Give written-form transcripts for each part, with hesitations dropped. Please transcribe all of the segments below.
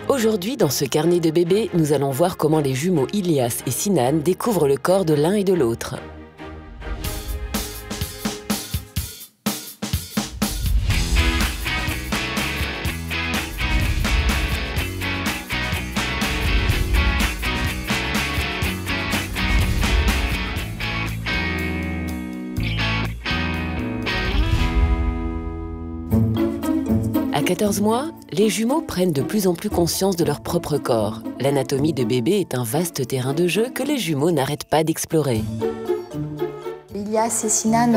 Aujourd'hui, dans ce carnet de bébés, nous allons voir comment les jumeaux Ilias et Sinan découvrent le corps de l'un et de l'autre. À 14 mois, les jumeaux prennent de plus en plus conscience de leur propre corps. L'anatomie de bébé est un vaste terrain de jeu que les jumeaux n'arrêtent pas d'explorer. Ilias et Sinan,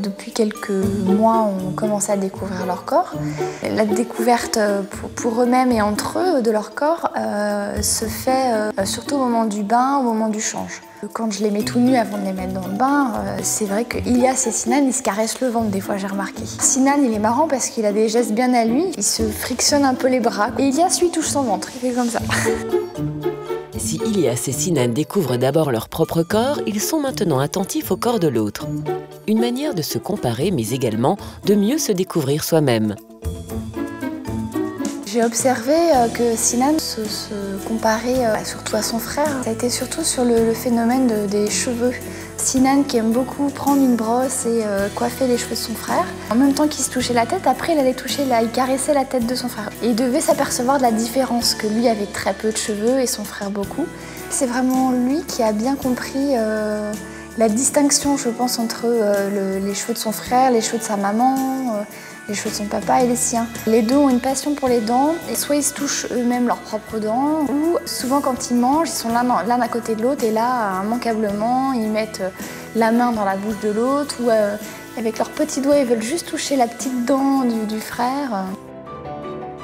depuis quelques mois, ont commencé à découvrir leur corps. La découverte pour eux-mêmes et entre eux de leur corps se fait surtout au moment du bain, au moment du change. Quand je les mets tout nus avant de les mettre dans le bain, c'est vrai que Ilias et Sinan, ils se caressent le ventre des fois, j'ai remarqué. Sinan, il est marrant parce qu'il a des gestes bien à lui. Il se frictionne un peu les bras. Et Ilias, lui, touche son ventre. Il fait comme ça. Si Ilias et Sinan découvrent d'abord leur propre corps, ils sont maintenant attentifs au corps de l'autre. Une manière de se comparer, mais également de mieux se découvrir soi-même. J'ai observé que Sinan se comparait surtout à son frère. Ça a été surtout sur le phénomène des cheveux. Sinan qui aime beaucoup prendre une brosse et coiffer les cheveux de son frère. En même temps qu'il se touchait la tête, après il caressait la tête de son frère. Et il devait s'apercevoir de la différence, que lui avait très peu de cheveux et son frère beaucoup. C'est vraiment lui qui a bien compris la distinction, je pense, entre les cheveux de son frère, les cheveux de sa maman, les cheveux de son papa et les siens. Les deux ont une passion pour les dents, et soit ils se touchent eux-mêmes leurs propres dents, ou souvent quand ils mangent, ils sont l'un à côté de l'autre, et là, immanquablement, ils mettent la main dans la bouche de l'autre, ou avec leurs petits doigts, ils veulent juste toucher la petite dent du frère.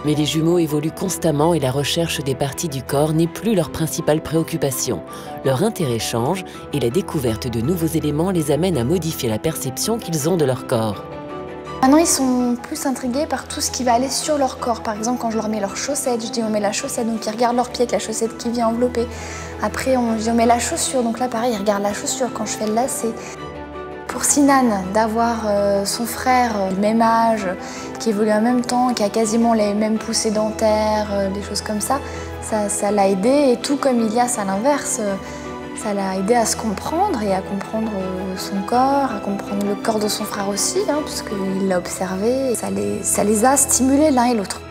Mais les jumeaux évoluent constamment et la recherche des parties du corps n'est plus leur principale préoccupation. Leur intérêt change et la découverte de nouveaux éléments les amène à modifier la perception qu'ils ont de leur corps. Maintenant, ils sont plus intrigués par tout ce qui va aller sur leur corps. Par exemple, quand je leur mets leurs chaussettes, je dis on met la chaussette, donc ils regardent leur pied avec la chaussette qui vient envelopper. Après, on dit on met la chaussure, donc là pareil, ils regardent la chaussure quand je fais le lacet. Pour Sinan, d'avoir son frère du même âge, qui évolue en même temps, qui a quasiment les mêmes poussées dentaires, des choses comme ça l'a aidé. Et tout comme Ilias à l'inverse, ça l'a aidé à se comprendre et à comprendre son corps, à comprendre le corps de son frère aussi, puisqu'il l'a observé. Ça les a stimulés l'un et l'autre.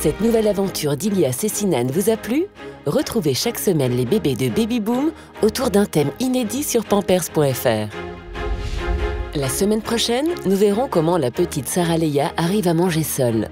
Cette nouvelle aventure d'Ilias et Sinan vous a plu? Retrouvez chaque semaine les bébés de Baby Boom autour d'un thème inédit sur pampers.fr. La semaine prochaine, nous verrons comment la petite Sarah Leia arrive à manger seule.